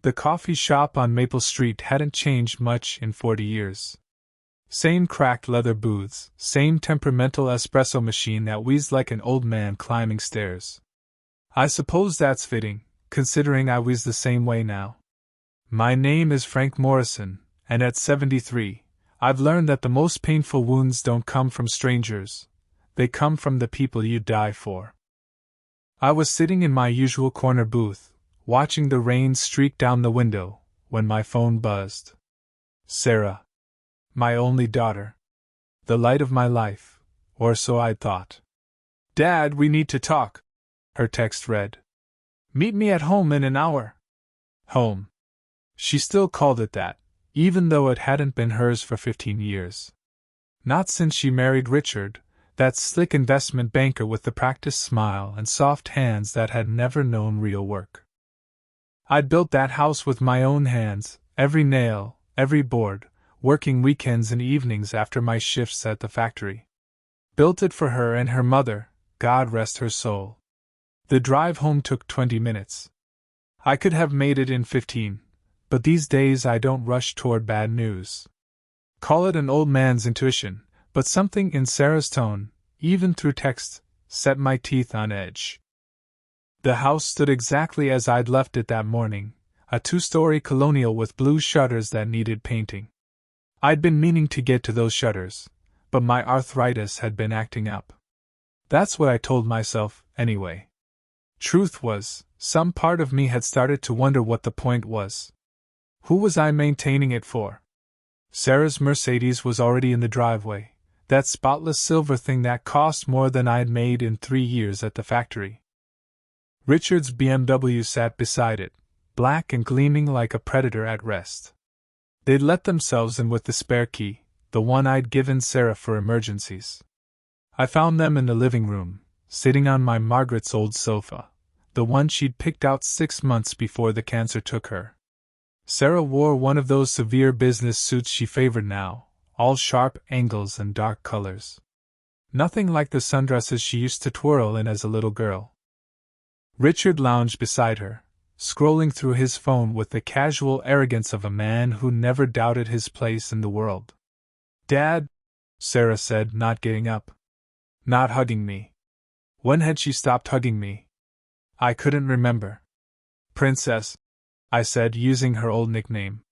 The coffee shop on Maple Street hadn't changed much in 40 years. Same cracked leather booths, same temperamental espresso machine that wheezed like an old man climbing stairs. I suppose that's fitting, considering I wheeze the same way now. My name is Frank Morrison, and at 73, I've learned that the most painful wounds don't come from strangers, they come from the people you die for. I was sitting in my usual corner booth, watching the rain streak down the window, when my phone buzzed. Sarah. My only daughter. The light of my life, or so I'd thought. "Dad, we need to talk," her text read. "Meet me at home in an hour." Home. She still called it that, even though it hadn't been hers for 15 years. Not since she married Richard, that slick investment banker with the practiced smile and soft hands that had never known real work. I'd built that house with my own hands, every nail, every board, working weekends and evenings after my shifts at the factory. Built it for her and her mother, God rest her soul. The drive home took 20 minutes. I could have made it in 15, but these days I don't rush toward bad news. Call it an old man's intuition, but something in Sarah's tone, even through text, set my teeth on edge. The house stood exactly as I'd left it that morning, a 2-story colonial with blue shutters that needed painting. I'd been meaning to get to those shutters, but my arthritis had been acting up. That's what I told myself, anyway. Truth was, some part of me had started to wonder what the point was. Who was I maintaining it for? Sarah's Mercedes was already in the driveway, that spotless silver thing that cost more than I'd made in 3 years at the factory. Richard's BMW sat beside it, black and gleaming like a predator at rest. They'd let themselves in with the spare key, the one I'd given Sarah for emergencies. I found them in the living room, sitting on my Margaret's old sofa, the one she'd picked out 6 months before the cancer took her. Sarah wore one of those severe business suits she favored now, all sharp angles and dark colors. Nothing like the sundresses she used to twirl in as a little girl. Richard lounged beside her, scrolling through his phone with the casual arrogance of a man who never doubted his place in the world. "Dad," Sarah said, not getting up. Not hugging me. When had she stopped hugging me? I couldn't remember. "Princess," I said, using her old nickname.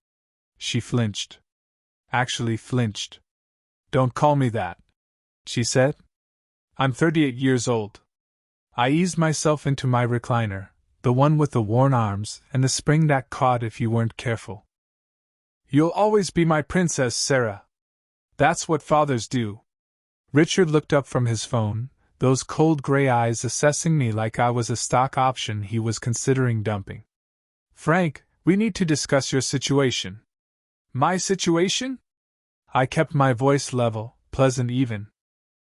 She flinched. Actually flinched. "Don't call me that," she said. "I'm 38 years old." I eased myself into my recliner, the one with the worn arms and the spring that caught if you weren't careful. "You'll always be my princess, Sarah. That's what fathers do." Richard looked up from his phone, those cold gray eyes assessing me like I was a stock option he was considering dumping. "Frank, we need to discuss your situation." "My situation?" I kept my voice level, pleasant even.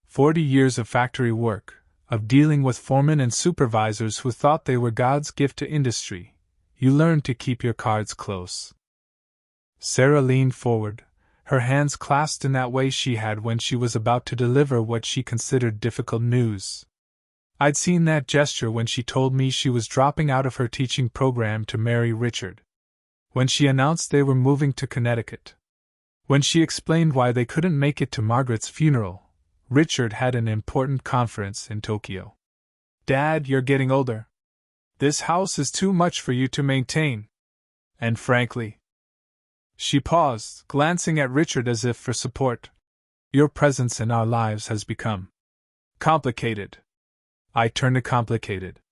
40 years of factory work, of dealing with foremen and supervisors who thought they were God's gift to industry. You learn to keep your cards close. Sarah leaned forward, her hands clasped in that way she had when she was about to deliver what she considered difficult news. I'd seen that gesture when she told me she was dropping out of her teaching program to marry Richard. When she announced they were moving to Connecticut. When she explained why they couldn't make it to Margaret's funeral. Richard had an important conference in Tokyo. "Dad, you're getting older. This house is too much for you to maintain. And frankly..." She paused, glancing at Richard as if for support. "Your presence in our lives has become complicated." I turned to complicated.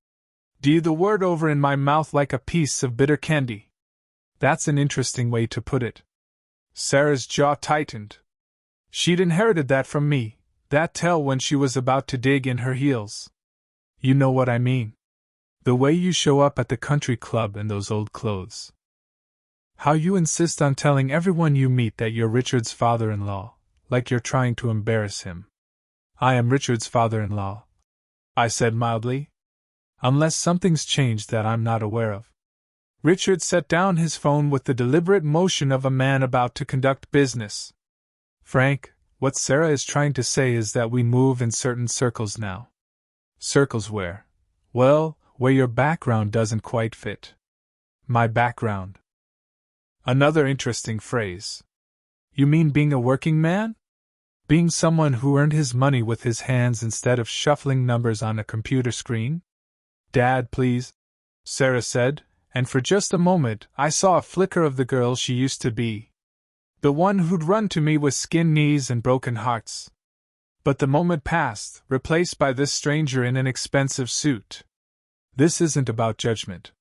"Do you the word over in my mouth like a piece of bitter candy?" That's an interesting way to put it. Sarah's jaw tightened. She'd inherited that from me. That tell when she was about to dig in her heels. "You know what I mean. The way you show up at the country club in those old clothes. How you insist on telling everyone you meet that you're Richard's father-in-law, like you're trying to embarrass him." "I am Richard's father-in-law," I said mildly. "Unless something's changed that I'm not aware of." Richard set down his phone with the deliberate motion of a man about to conduct business. "Frank, what Sarah is trying to say is that we move in certain circles now." "Circles where?" "Well, where your background doesn't quite fit." My background. Another interesting phrase. You mean being a working man? Being someone who earned his money with his hands instead of shuffling numbers on a computer screen? Dad, please, Sarah said, and for just a moment I saw a flicker of the girl she used to be. The one who'd run to me with skinned knees and broken hearts. But the moment passed, replaced by this stranger in an expensive suit. This isn't about judgment.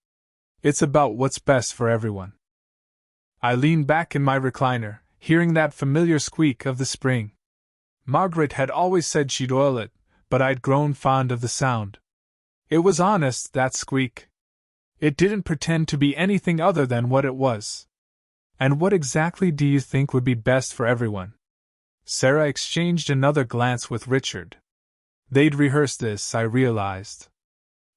It's about what's best for everyone. I leaned back in my recliner, hearing that familiar squeak of the spring. Margaret had always said she'd oil it, but I'd grown fond of the sound. It was honest, that squeak. It didn't pretend to be anything other than what it was. And what exactly do you think would be best for everyone? Sarah exchanged another glance with Richard. They'd rehearsed this, I realized.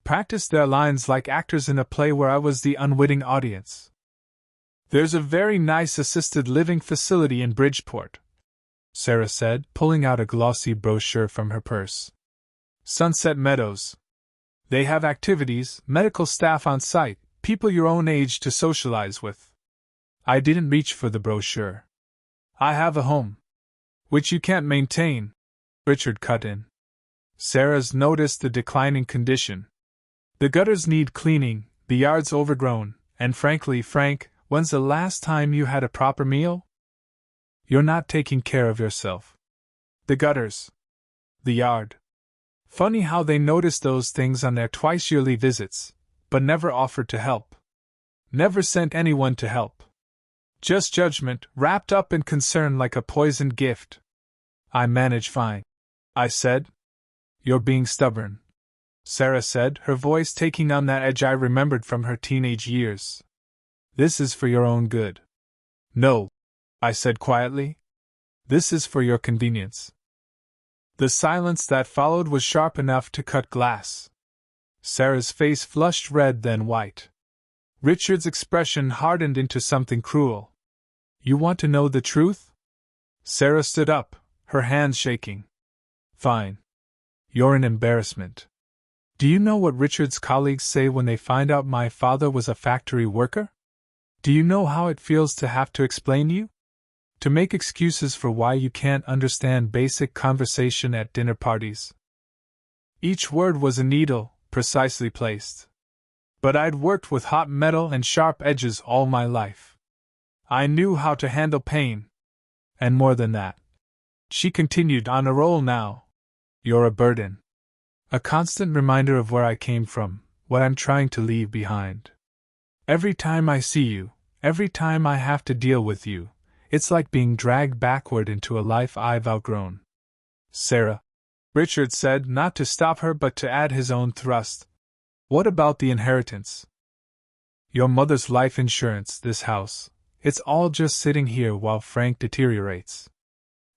Practiced their lines like actors in a play where I was the unwitting audience. There's a very nice assisted living facility in Bridgeport, Sarah said, pulling out a glossy brochure from her purse. Sunset Meadows. They have activities, medical staff on site, people your own age to socialize with. I didn't reach for the brochure. I have a home. Which you can't maintain, Richard cut in. Sarah's noticed the declining condition. The gutters need cleaning, the yard's overgrown, and frankly, Frank, when's the last time you had a proper meal? You're not taking care of yourself. The gutters. The yard. Funny how they notice those things on their twice-yearly visits, but never offered to help. Never sent anyone to help. Just judgment, wrapped up in concern like a poisoned gift. I manage fine, I said. You're being stubborn, Sarah said, her voice taking on that edge I remembered from her teenage years. This is for your own good. No, I said quietly. This is for your convenience. The silence that followed was sharp enough to cut glass. Sarah's face flushed red, then white. Richard's expression hardened into something cruel. You want to know the truth? Sarah stood up, her hands shaking. Fine. You're an embarrassment. Do you know what Richard's colleagues say when they find out my father was a factory worker? Do you know how it feels to have to explain you? To make excuses for why you can't understand basic conversation at dinner parties. Each word was a needle, precisely placed. But I'd worked with hot metal and sharp edges all my life. I knew how to handle pain. And more than that. She continued, on a roll now. You're a burden. A constant reminder of where I came from, what I'm trying to leave behind. Every time I see you, every time I have to deal with you, it's like being dragged backward into a life I've outgrown. Sarah, Richard said, not to stop her but to add his own thrust. What about the inheritance? Your mother's life insurance, this house, it's all just sitting here while Frank deteriorates.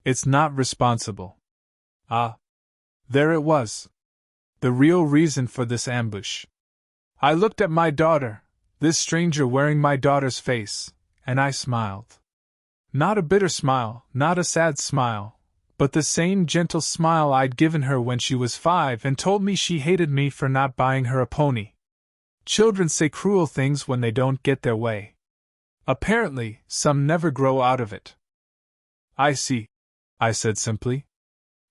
It's not responsible. Ah. There it was. The real reason for this ambush. I looked at my daughter, this stranger wearing my daughter's face, and I smiled. Not a bitter smile, not a sad smile, but the same gentle smile I'd given her when she was 5 and told me she hated me for not buying her a pony. Children say cruel things when they don't get their way. Apparently, some never grow out of it. I see, I said simply.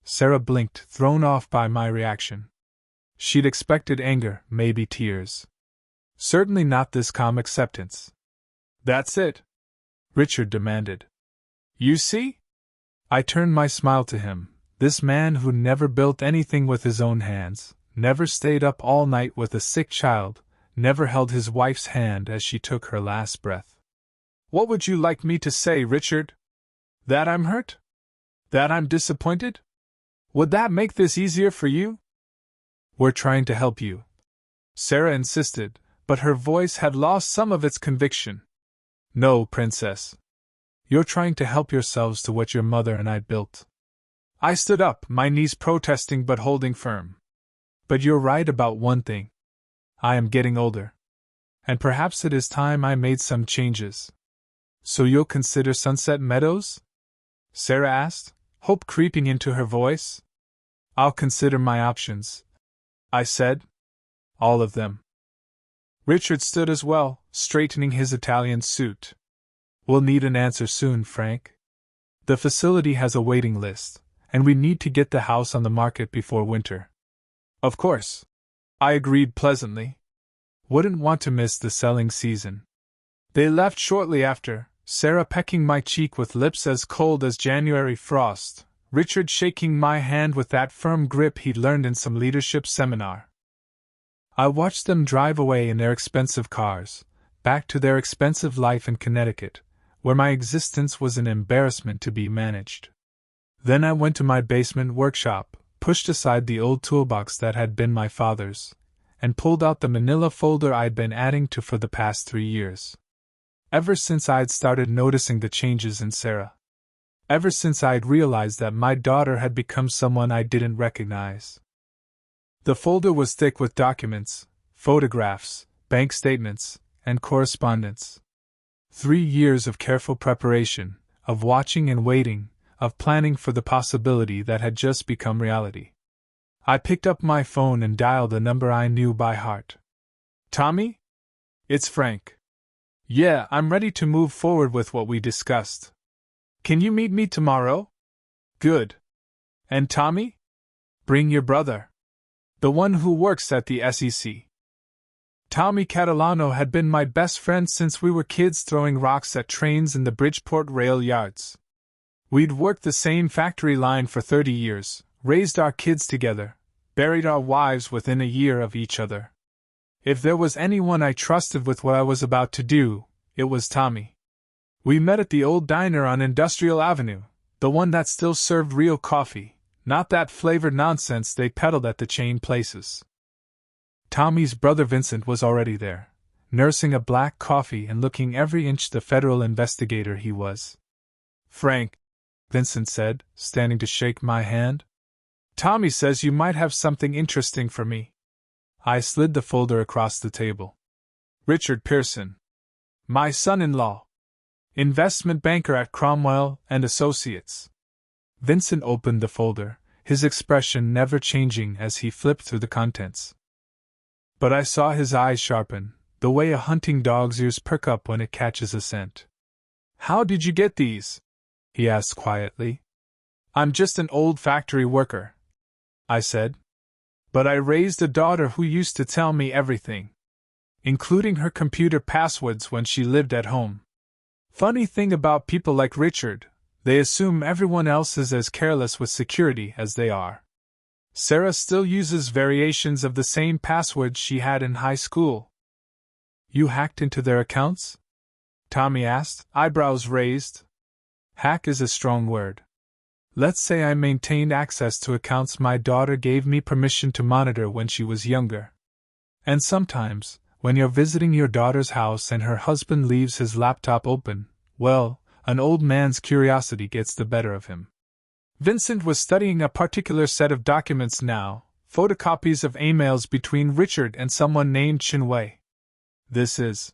Sarah blinked, thrown off by my reaction. She'd expected anger, maybe tears. Certainly not this calm acceptance. That's it, Richard demanded. You see? I turned my smile to him, this man who never built anything with his own hands, never stayed up all night with a sick child, never held his wife's hand as she took her last breath. What would you like me to say, Richard? That I'm hurt? That I'm disappointed? Would that make this easier for you? We're trying to help you, Sarah insisted, but her voice had lost some of its conviction. No, Princess. You're trying to help yourselves to what your mother and I built. I stood up, my knees protesting but holding firm. But you're right about one thing. I am getting older. And perhaps it is time I made some changes. So you'll consider Sunset Meadows? Sarah asked, hope creeping into her voice. I'll consider my options, I said. All of them. Richard stood as well, straightening his Italian suit. We'll need an answer soon, Frank. The facility has a waiting list, and we need to get the house on the market before winter. Of course. I agreed pleasantly. Wouldn't want to miss the selling season. They left shortly after, Sarah pecking my cheek with lips as cold as January frost, Richard shaking my hand with that firm grip he'd learned in some leadership seminar. I watched them drive away in their expensive cars, back to their expensive life in Connecticut, where my existence was an embarrassment to be managed. Then I went to my basement workshop, pushed aside the old toolbox that had been my father's, and pulled out the manila folder I'd been adding to for the past 3 years. Ever since I'd started noticing the changes in Sarah. Ever since I'd realized that my daughter had become someone I didn't recognize. The folder was thick with documents, photographs, bank statements, and correspondence. 3 years of careful preparation, of watching and waiting, of planning for the possibility that had just become reality. I picked up my phone and dialed a number I knew by heart. Tommy? It's Frank. Yeah, I'm ready to move forward with what we discussed. Can you meet me tomorrow? Good. And Tommy? Bring your brother. The one who works at the SEC. Tommy Catalano had been my best friend since we were kids throwing rocks at trains in the Bridgeport rail yards. We'd worked the same factory line for 30 years, raised our kids together, buried our wives within a year of each other. If there was anyone I trusted with what I was about to do, it was Tommy. We met at the old diner on Industrial Avenue, the one that still served real coffee, not that flavored nonsense they peddled at the chain places. Tommy's brother Vincent was already there, nursing a black coffee and looking every inch the federal investigator he was. Frank, Vincent said, standing to shake my hand. Tommy says you might have something interesting for me. I slid the folder across the table. Richard Pearson. My son-in-law. Investment banker at Cromwell and Associates. Vincent opened the folder, his expression never changing as he flipped through the contents. But I saw his eyes sharpen, the way a hunting dog's ears perk up when it catches a scent. How did you get these? He asked quietly. I'm just an old factory worker, I said. But I raised a daughter who used to tell me everything, including her computer passwords when she lived at home. Funny thing about people like Richard, they assume everyone else is as careless with security as they are. Sarah still uses variations of the same passwords she had in high school. You hacked into their accounts? Tommy asked, eyebrows raised. Hack is a strong word. Let's say I maintained access to accounts my daughter gave me permission to monitor when she was younger. And sometimes, when you're visiting your daughter's house and her husband leaves his laptop open, well, an old man's curiosity gets the better of him. Vincent was studying a particular set of documents now, photocopies of emails between Richard and someone named Chinwei. This is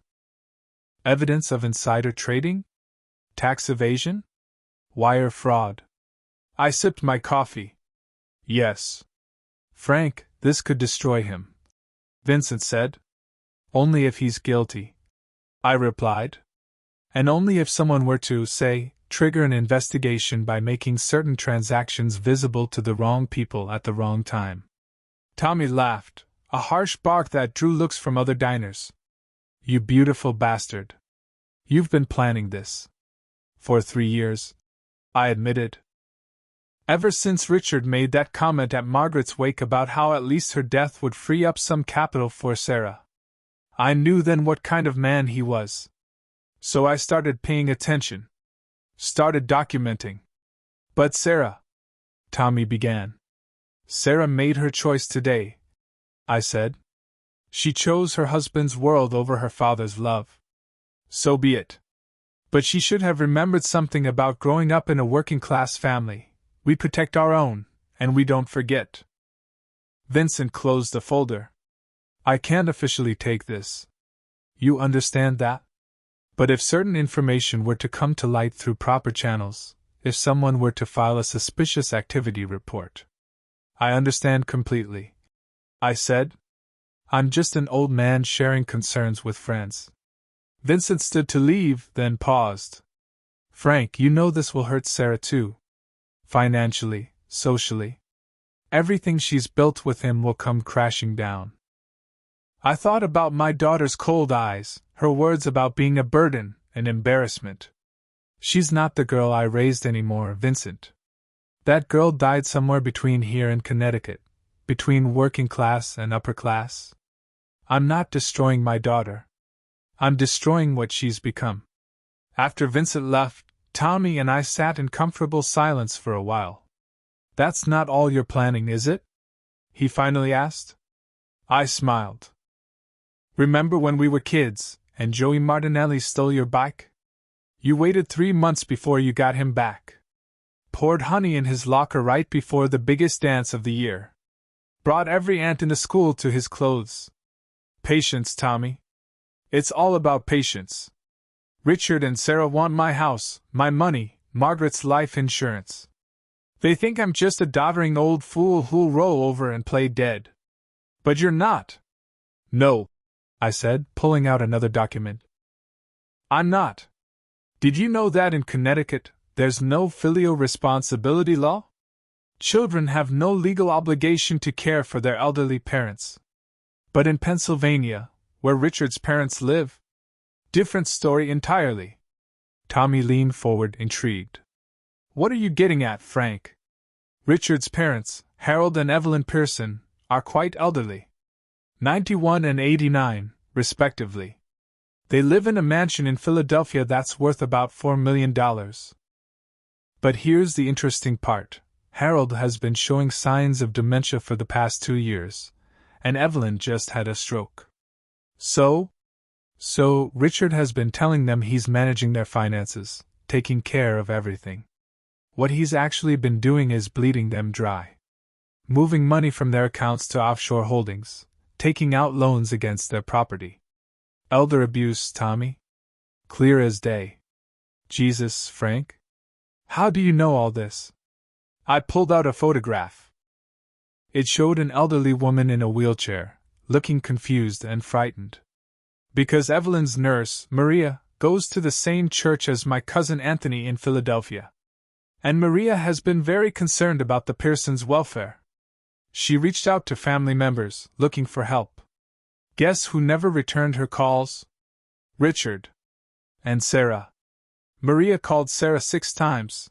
evidence of insider trading? Tax evasion? Wire fraud? I sipped my coffee. Yes. Frank, this could destroy him, Vincent said. Only if he's guilty, I replied. And only if someone were to, say, trigger an investigation by making certain transactions visible to the wrong people at the wrong time. Tommy laughed, a harsh bark that drew looks from other diners. You beautiful bastard. You've been planning this. For 3 years, I admitted. Ever since Richard made that comment at Margaret's wake about how at least her death would free up some capital for Sarah. I knew then what kind of man he was. So I started paying attention. Started documenting. But Sarah, Tommy began. Sarah made her choice today, I said. She chose her husband's world over her father's love. So be it. But she should have remembered something about growing up in a working-class family. We protect our own, and we don't forget. Vincent closed the folder. I can't officially take this. You understand that? But if certain information were to come to light through proper channels, if someone were to file a suspicious activity report. I understand completely, I said. I'm just an old man sharing concerns with friends. Vincent stood to leave, then paused. Frank, you know this will hurt Sarah too. Financially, socially. Everything she's built with him will come crashing down. I thought about my daughter's cold eyes, her words about being a burden, an embarrassment. She's not the girl I raised anymore, Vincent. That girl died somewhere between here and Connecticut, between working class and upper class. I'm not destroying my daughter. I'm destroying what she's become. After Vincent left, Tommy and I sat in comfortable silence for a while. That's not all you're planning, is it? He finally asked. I smiled. Remember when we were kids, and Joey Martinelli stole your bike? You waited 3 months before you got him back. Poured honey in his locker right before the biggest dance of the year. Brought every aunt in the school to his clothes. Patience, Tommy. It's all about patience. Richard and Sarah want my house, my money, Margaret's life insurance. They think I'm just a doddering old fool who'll roll over and play dead. But you're not. No, I said, pulling out another document. I'm not. Did you know that in Connecticut, there's no filial responsibility law? Children have no legal obligation to care for their elderly parents. But in Pennsylvania, where Richard's parents live, different story entirely. Tommy leaned forward, intrigued. What are you getting at, Frank? Richard's parents, Harold and Evelyn Pearson, are quite elderly. 91 and 89, respectively. They live in a mansion in Philadelphia that's worth about $4 million. But here's the interesting part. Harold has been showing signs of dementia for the past 2 years, and Evelyn just had a stroke. So Richard has been telling them he's managing their finances, taking care of everything. What he's actually been doing is bleeding them dry. Moving money from their accounts to offshore holdings, taking out loans against their property. Elder abuse, Tommy? Clear as day. Jesus, Frank? How do you know all this? I pulled out a photograph. It showed an elderly woman in a wheelchair, looking confused and frightened. Because Evelyn's nurse, Maria, goes to the same church as my cousin Anthony in Philadelphia. And Maria has been very concerned about the Pearsons' welfare. She reached out to family members, looking for help. Guess who never returned her calls? Richard. And Sarah. Maria called Sarah 6 times.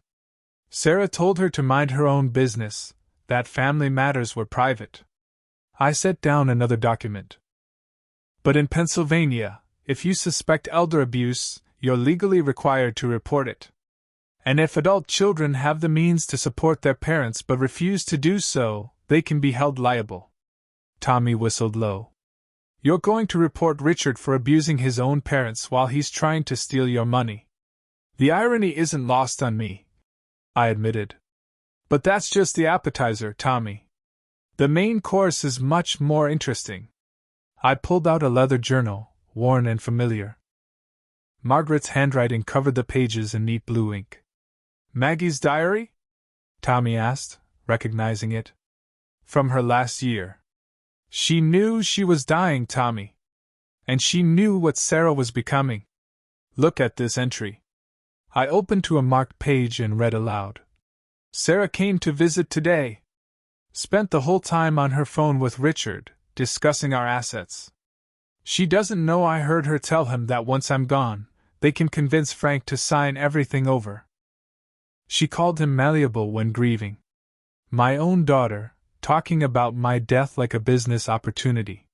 Sarah told her to mind her own business, that family matters were private. I set down another document. But in Pennsylvania, if you suspect elder abuse, you're legally required to report it. And if adult children have the means to support their parents but refuse to do so, they can be held liable. Tommy whistled low. You're going to report Richard for abusing his own parents while he's trying to steal your money. The irony isn't lost on me, I admitted. But that's just the appetizer, Tommy. The main course is much more interesting. I pulled out a leather journal, worn and familiar. Margaret's handwriting covered the pages in neat blue ink. Maggie's diary? Tommy asked, recognizing it. From her last year. She knew she was dying, Tommy. And she knew what Sarah was becoming. Look at this entry. I opened to a marked page and read aloud. Sarah came to visit today. Spent the whole time on her phone with Richard, discussing our assets. She doesn't know I heard her tell him that once I'm gone, they can convince Frank to sign everything over. She called him malleable when grieving. My own daughter, talking about my death like a business opportunity.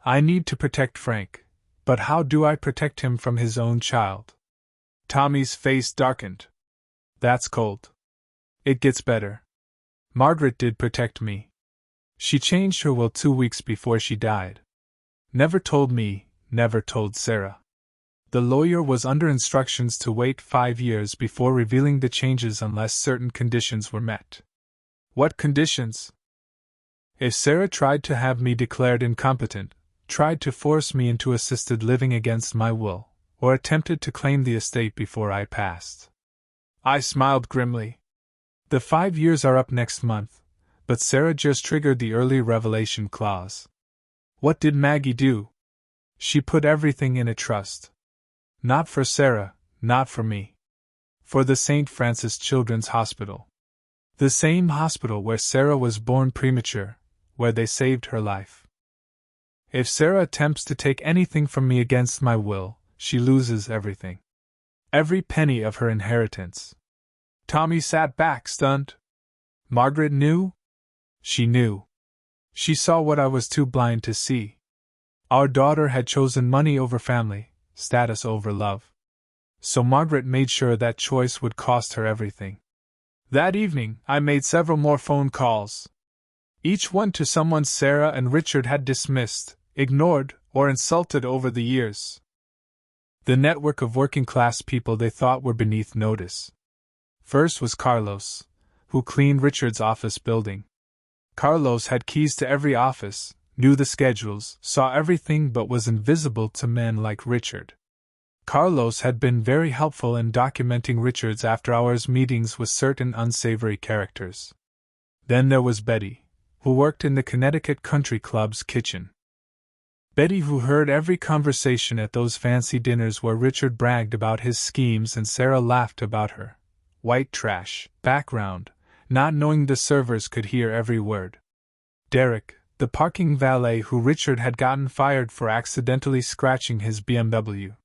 I need to protect Frank, but how do I protect him from his own child? Tommy's face darkened. That's cold. It gets better. Margaret did protect me. She changed her will 2 weeks before she died. Never told me, never told Sarah. The lawyer was under instructions to wait 5 years before revealing the changes unless certain conditions were met. What conditions? If Sarah tried to have me declared incompetent, tried to force me into assisted living against my will, or attempted to claim the estate before I passed. I smiled grimly. The 5 years are up next month, but Sarah just triggered the early revelation clause. What did Maggie do? She put everything in a trust. Not for Sarah, not for me. For the St. Francis Children's Hospital. The same hospital where Sarah was born premature, where they saved her life. If Sarah attempts to take anything from me against my will, she loses everything. Every penny of her inheritance. Tommy sat back, stunned. Margaret knew? She knew. She saw what I was too blind to see. Our daughter had chosen money over family, status over love. So Margaret made sure that choice would cost her everything. That evening, I made several more phone calls. Each one to someone Sarah and Richard had dismissed, ignored, or insulted over the years. The network of working-class people they thought were beneath notice. First was Carlos, who cleaned Richard's office building. Carlos had keys to every office, knew the schedules, saw everything but was invisible to men like Richard. Carlos had been very helpful in documenting Richard's after-hours meetings with certain unsavory characters. Then there was Betty, who worked in the Connecticut Country Club's kitchen. Betty, who heard every conversation at those fancy dinners where Richard bragged about his schemes and Sarah laughed about her. White trash, background, not knowing the servers could hear every word. Derek, the parking valet who Richard had gotten fired for accidentally scratching his BMW.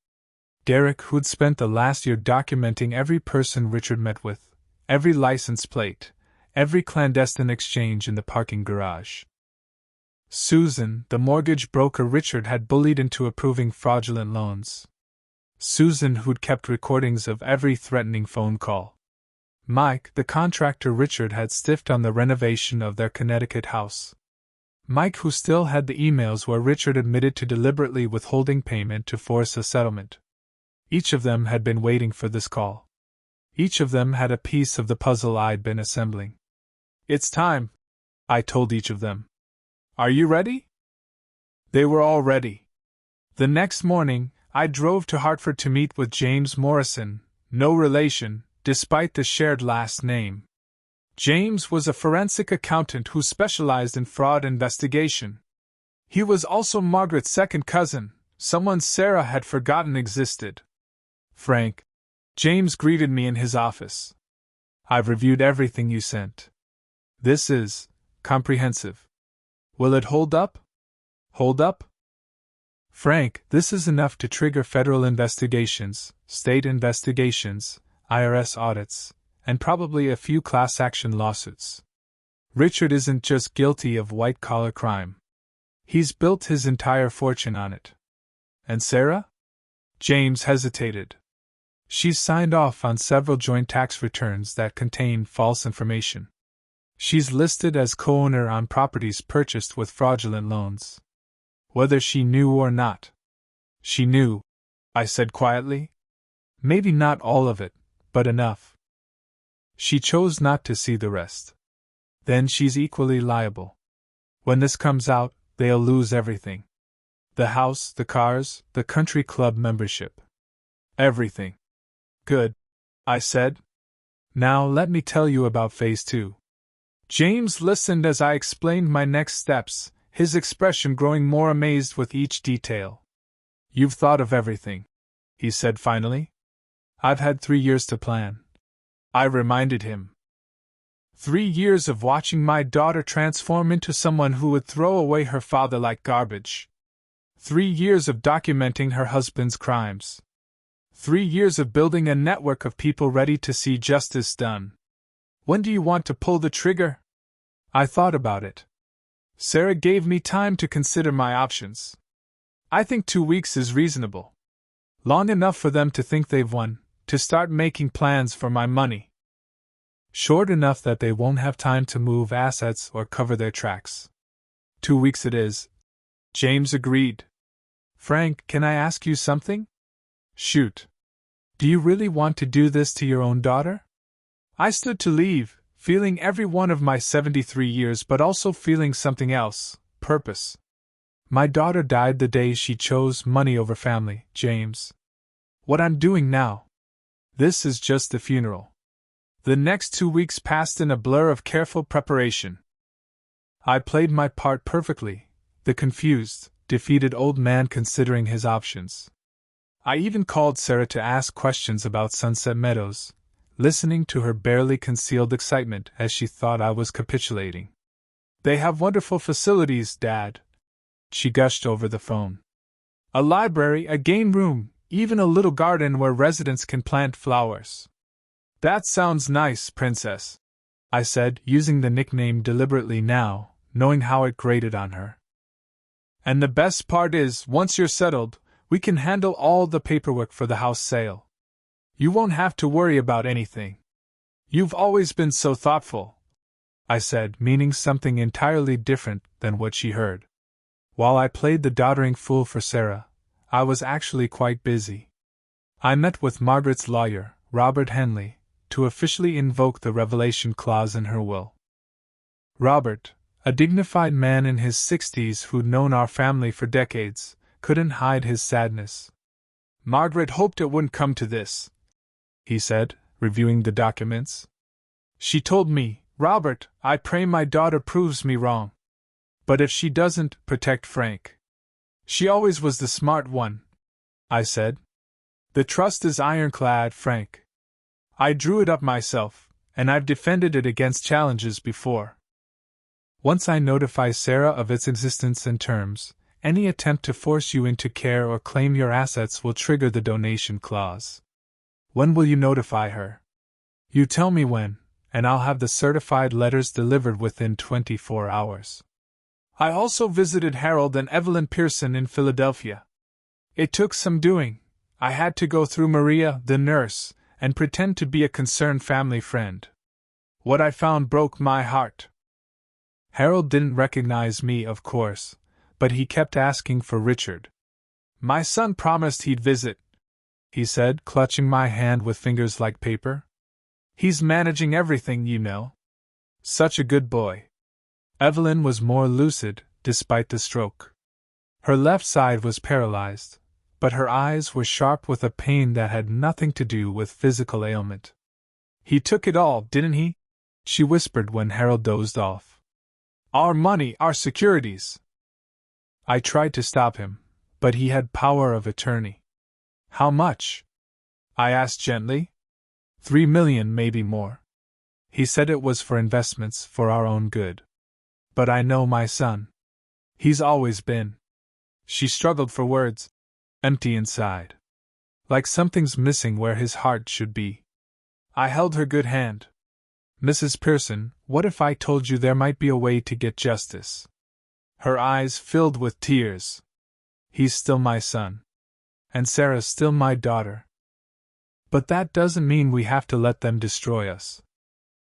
Derek, who'd spent the last year documenting every person Richard met with, every license plate, every clandestine exchange in the parking garage. Susan, the mortgage broker Richard had bullied into approving fraudulent loans. Susan, who'd kept recordings of every threatening phone call. Mike, the contractor Richard had stiffed on the renovation of their Connecticut house. Mike, who still had the emails where Richard admitted to deliberately withholding payment to force a settlement. Each of them had been waiting for this call. Each of them had a piece of the puzzle I'd been assembling. "It's time," I told each of them. "Are you ready?" They were all ready. The next morning, I drove to Hartford to meet with James Morrison, no relation, despite the shared last name. James was a forensic accountant who specialized in fraud investigation. He was also Margaret's second cousin, someone Sarah had forgotten existed. "Frank," James greeted me in his office. "I've reviewed everything you sent. This is comprehensive. Will it hold up?" "Hold up?" "Frank, this is enough to trigger federal investigations, state investigations, IRS audits, and probably a few class action lawsuits. Richard isn't just guilty of white-collar crime. He's built his entire fortune on it." "And Sarah?" James hesitated. "She's signed off on several joint tax returns that contain false information. She's listed as co-owner on properties purchased with fraudulent loans. Whether she knew or not." "She knew," I said quietly. "Maybe not all of it, but enough. She chose not to see the rest. Then she's equally liable. When this comes out, they'll lose everything. The house, the cars, the country club membership. Everything." "Good," I said. "Now let me tell you about Phase 2. James listened as I explained my next steps, his expression growing more amazed with each detail. "You've thought of everything," he said finally. "I've had 3 years to plan," I reminded him. 3 years of watching my daughter transform into someone who would throw away her father like garbage. 3 years of documenting her husband's crimes. 3 years of building a network of people ready to see justice done. "When do you want to pull the trigger?" I thought about it. Sarah gave me time to consider my options. "I think 2 weeks is reasonable. Long enough for them to think they've won, to start making plans for my money. Short enough that they won't have time to move assets or cover their tracks." 2 weeks it is," James agreed. "Frank, can I ask you something?" "Shoot. Do you really want to do this to your own daughter?" I stood to leave, feeling every one of my 73 years but also feeling something else, purpose. My daughter died the day she chose money over family, James. What I'm doing now. This is just the funeral. The next 2 weeks passed in a blur of careful preparation. I played my part perfectly, the confused, defeated old man considering his options. I even called Sarah to ask questions about Sunset Meadows, listening to her barely concealed excitement as she thought I was capitulating. "They have wonderful facilities, Dad," she gushed over the phone. "A library, a game room, even a little garden where residents can plant flowers." "That sounds nice, Princess," I said, using the nickname deliberately now, knowing how it grated on her. "And the best part is, once you're settled, we can handle all the paperwork for the house sale. You won't have to worry about anything. You've always been so thoughtful," I said, meaning something entirely different than what she heard. While I played the doddering fool for Sarah, I was actually quite busy. I met with Margaret's lawyer, Robert Henley, to officially invoke the revelation clause in her will. Robert, a dignified man in his 60s who'd known our family for decades, couldn't hide his sadness. "Margaret hoped it wouldn't come to this," he said, reviewing the documents. "She told me, 'Robert, I pray my daughter proves me wrong. But if she doesn't, protect Frank.' She always was the smart one," I said. "The trust is ironclad, Frank. I drew it up myself, and I've defended it against challenges before. Once I notify Sarah of its existence and terms, any attempt to force you into care or claim your assets will trigger the donation clause. When will you notify her? You tell me when, and I'll have the certified letters delivered within 24 hours. I also visited Harold and Evelyn Pearson in Philadelphia. It took some doing. I had to go through Maria, the nurse, and pretend to be a concerned family friend. What I found broke my heart." Harold didn't recognize me, of course, but he kept asking for Richard. "My son promised he'd visit," he said, clutching my hand with fingers like paper. "He's managing everything, you know. Such a good boy." Evelyn was more lucid, despite the stroke. Her left side was paralyzed, but her eyes were sharp with a pain that had nothing to do with physical ailment. "He took it all, didn't he?" she whispered when Harold dozed off. "Our money, our securities." I tried to stop him, but he had power of attorney. "How much?" I asked gently. "3 million, maybe more. He said it was for investments, for our own good. But I know my son. He's always been." She struggled for words, empty inside. Like something's missing where his heart should be. I held her good hand. "Mrs. Pearson, what if I told you there might be a way to get justice?" Her eyes filled with tears. "He's still my son. And Sarah's still my daughter. But that doesn't mean we have to let them destroy us."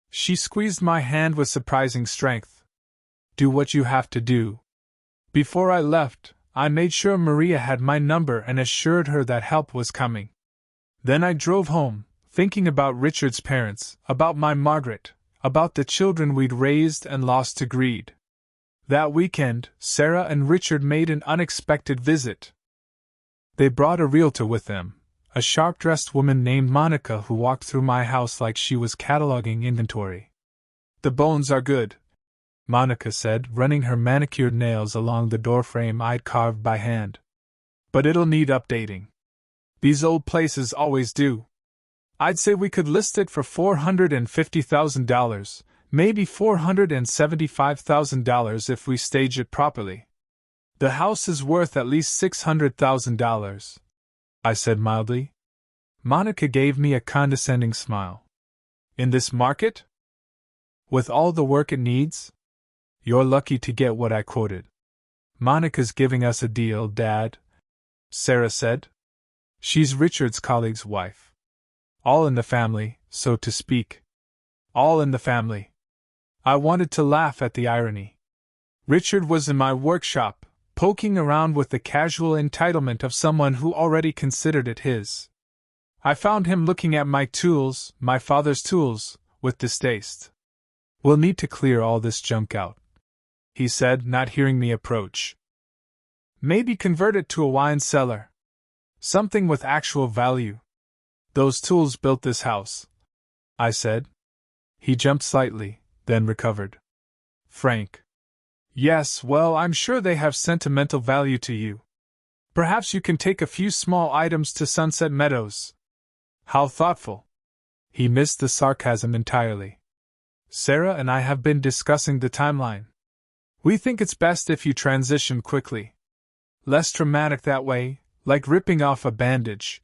She squeezed my hand with surprising strength. "Do what you have to do." Before I left, I made sure Maria had my number and assured her that help was coming. Then I drove home, thinking about Richard's parents, about my Margaret, about the children we'd raised and lost to greed. That weekend, Sarah and Richard made an unexpected visit. They brought a realtor with them, a sharp-dressed woman named Monica who walked through my house like she was cataloging inventory. "The bones are good," Monica said, running her manicured nails along the doorframe I'd carved by hand. "But it'll need updating. These old places always do. I'd say we could list it for $450,000, maybe $475,000 if we stage it properly. The house is worth at least $600,000, I said mildly. Monica gave me a condescending smile. "In this market? With all the work it needs? You're lucky to get what I quoted." "Monica's giving us a deal, Dad," Sarah said. "She's Richard's colleague's wife. All in the family, so to speak. All in the family." I wanted to laugh at the irony. Richard was in my workshop, poking around with the casual entitlement of someone who already considered it his. I found him looking at my tools, my father's tools, with distaste. "We'll need to clear all this junk out," he said, not hearing me approach. "Maybe convert it to a wine cellar. Something with actual value. Those tools built this house," I said. He jumped slightly, then recovered. "Frank, Yes, well, I'm sure they have sentimental value to you. Perhaps you can take a few small items to Sunset Meadows. How thoughtful. He missed the sarcasm entirely. Sarah and I have been discussing the timeline. We think it's best if you transition quickly. Less traumatic that way, like ripping off a bandage.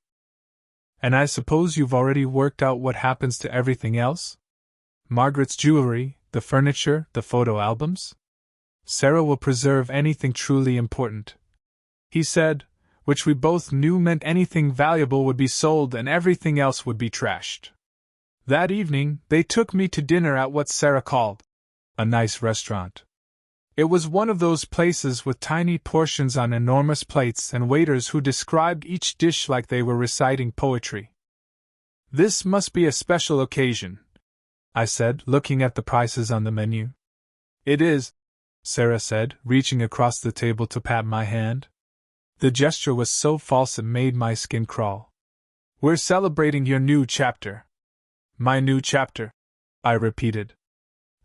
And I suppose you've already worked out what happens to everything else? Margaret's jewelry, the furniture, the photo albums? Sarah will preserve anything truly important, he said, which we both knew meant anything valuable would be sold and everything else would be trashed. That evening, they took me to dinner at what Sarah called a nice restaurant. It was one of those places with tiny portions on enormous plates and waiters who described each dish like they were reciting poetry. This must be a special occasion, I said, looking at the prices on the menu. It is, Sarah said, reaching across the table to pat my hand. The gesture was so false it made my skin crawl. We're celebrating your new chapter. My new chapter, I repeated.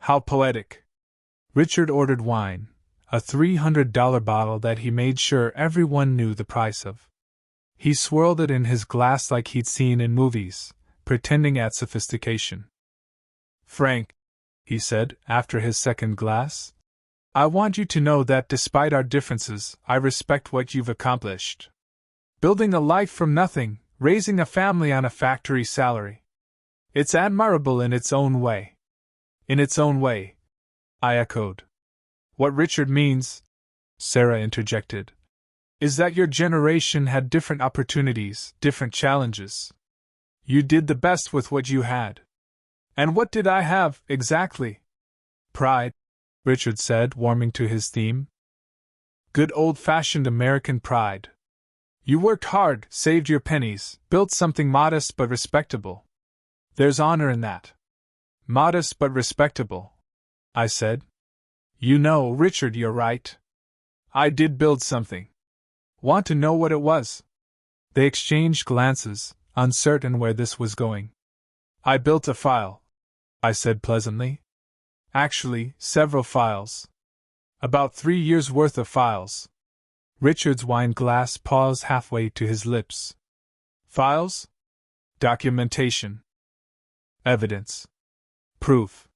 How poetic. Richard ordered wine, a $300 bottle that he made sure everyone knew the price of. He swirled it in his glass like he'd seen in movies, pretending at sophistication. Frank, he said, after his second glass, I want you to know that despite our differences, I respect what you've accomplished. Building a life from nothing, raising a family on a factory salary. It's admirable in its own way. In its own way, I echoed. What Richard means, Sarah interjected, is that your generation had different opportunities, different challenges. You did the best with what you had. And what did I have, exactly? Pride, Richard said, warming to his theme. Good old-fashioned American pride. You worked hard, saved your pennies, built something modest but respectable. There's honor in that. Modest but respectable, I said. You know, Richard, you're right. I did build something. Want to know what it was? They exchanged glances, uncertain where this was going. I built a file, I said pleasantly. Actually, several files. About 3 years' worth of files. Richard's wine glass paused halfway to his lips. Files? Documentation. Evidence. Proof.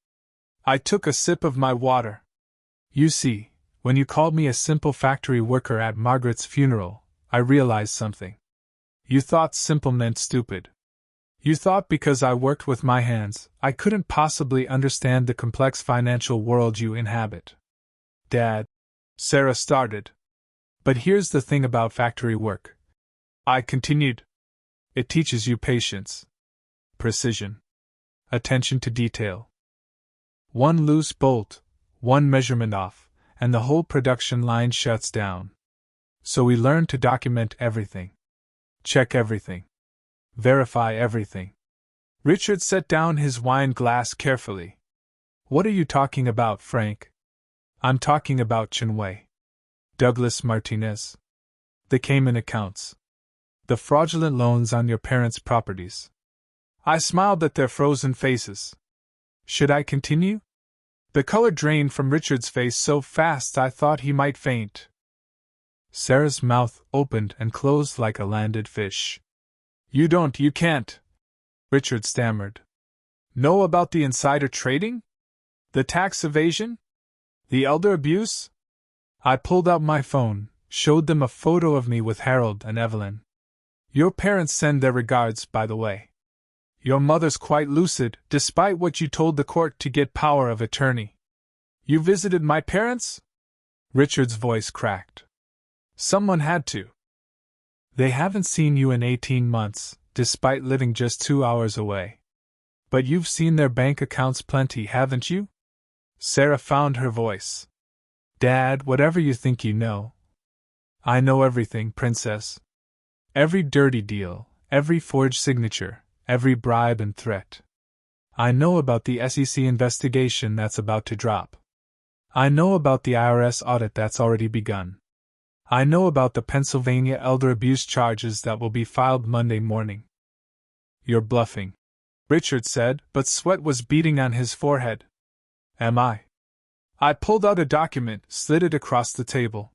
I took a sip of my water. You see, when you called me a simple factory worker at Margaret's funeral, I realized something. You thought simple meant stupid. You thought because I worked with my hands, I couldn't possibly understand the complex financial world you inhabit. Dad, Sarah started. But here's the thing about factory work, I continued. It teaches you patience, precision, attention to detail. One loose bolt, one measurement off, and the whole production line shuts down. So we learn to document everything. Check everything. Verify everything. Richard set down his wine glass carefully. What are you talking about, Frank? I'm talking about Chinwei. Douglas Martinez. The Cayman accounts. The fraudulent loans on your parents' properties. I smiled at their frozen faces. Should I continue? The color drained from Richard's face so fast I thought he might faint. Sarah's mouth opened and closed like a landed fish. You can't, Richard stammered. Know about the insider trading? The tax evasion? The elder abuse? I pulled out my phone, showed them a photo of me with Harold and Evelyn. Your parents send their regards, by the way. Your mother's quite lucid, despite what you told the court to get power of attorney. You visited my parents? Richard's voice cracked. Someone had to. They haven't seen you in 18 months, despite living just 2 hours away. But you've seen their bank accounts plenty, haven't you? Sarah found her voice. Dad, whatever you think you know. I know everything, Princess. Every dirty deal, every forged signature, every bribe and threat. I know about the SEC investigation that's about to drop. I know about the IRS audit that's already begun. I know about the Pennsylvania elder abuse charges that will be filed Monday morning. You're bluffing, Richard said, but sweat was beading on his forehead. Am I? I pulled out a document, slid it across the table.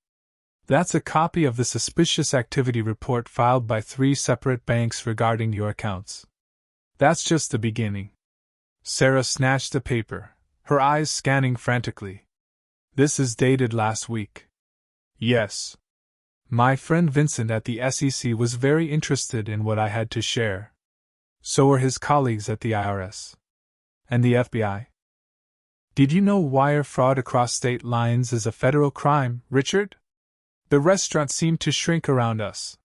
That's a copy of the suspicious activity report filed by 3 separate banks regarding your accounts. That's just the beginning. Sarah snatched the paper, her eyes scanning frantically. This is dated last week. Yes. My friend Vincent at the SEC was very interested in what I had to share. So were his colleagues at the IRS. And the FBI. Did you know wire fraud across state lines is a federal crime, Richard? The restaurant seemed to shrink around us.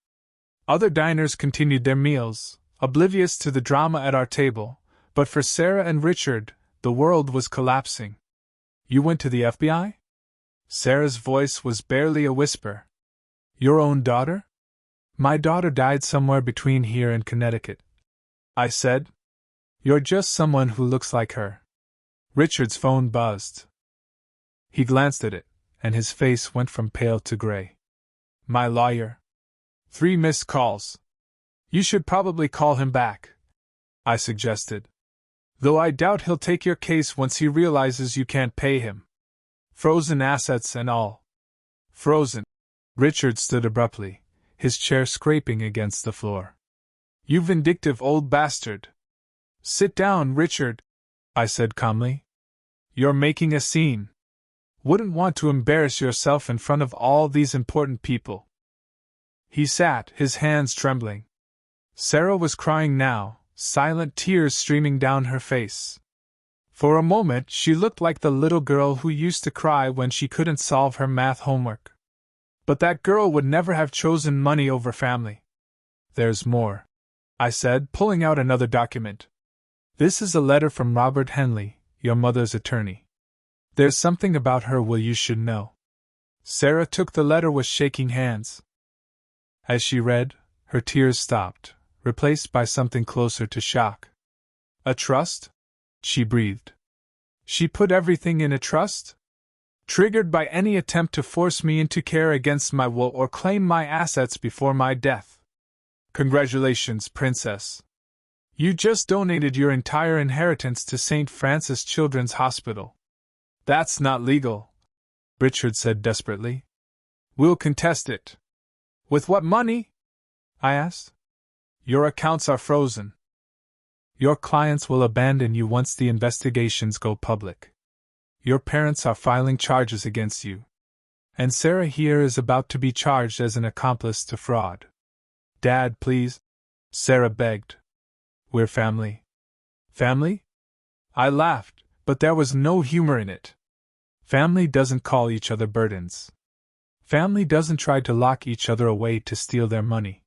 Other diners continued their meals, oblivious to the drama at our table, but for Sarah and Richard, the world was collapsing. You went to the FBI? Sarah's voice was barely a whisper. Your own daughter? My daughter died somewhere between here and Connecticut. I said. You're just someone who looks like her. Richard's phone buzzed. He glanced at it, and his face went from pale to gray. My lawyer. 3 missed calls. You should probably call him back, I suggested. Though I doubt he'll take your case once he realizes you can't pay him. Frozen assets and all. Frozen. Richard stood abruptly, his chair scraping against the floor. You vindictive old bastard. Sit down, Richard, I said calmly. You're making a scene. Wouldn't want to embarrass yourself in front of all these important people. He sat, his hands trembling. Sarah was crying now, silent tears streaming down her face. For a moment she looked like the little girl who used to cry when she couldn't solve her math homework. But that girl would never have chosen money over family. There's more, I said, pulling out another document. This is a letter from Robert Henley, your mother's attorney. There's something about her you should know. Sarah took the letter with shaking hands. As she read, her tears stopped, replaced by something closer to shock. A trust? She breathed. She put everything in a trust? Triggered by any attempt to force me into care against my will or claim my assets before my death. Congratulations, Princess. You just donated your entire inheritance to St. Francis Children's Hospital. That's not legal, Richard said desperately. We'll contest it. With what money? I asked. Your accounts are frozen. Your clients will abandon you once the investigations go public. Your parents are filing charges against you. And Sarah here is about to be charged as an accomplice to fraud. Dad, please, Sarah begged. We're family. Family? I laughed, but there was no humor in it. Family doesn't call each other burdens. Family doesn't try to lock each other away to steal their money.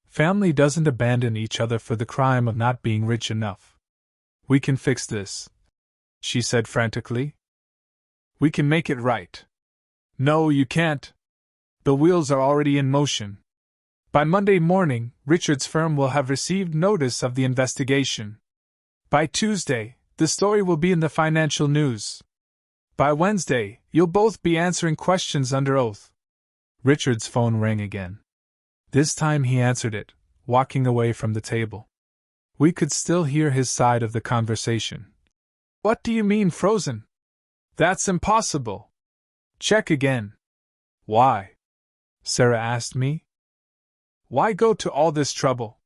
Family doesn't abandon each other for the crime of not being rich enough. We can fix this, she said frantically. We can make it right. No, you can't. The wheels are already in motion. By Monday morning, Richard's firm will have received notice of the investigation. By Tuesday, the story will be in the financial news. By Wednesday, you'll both be answering questions under oath. Richard's phone rang again. This time he answered it, walking away from the table. We could still hear his side of the conversation. What do you mean frozen? That's impossible. Check again. Why? Sarah asked me. Why go to all this trouble?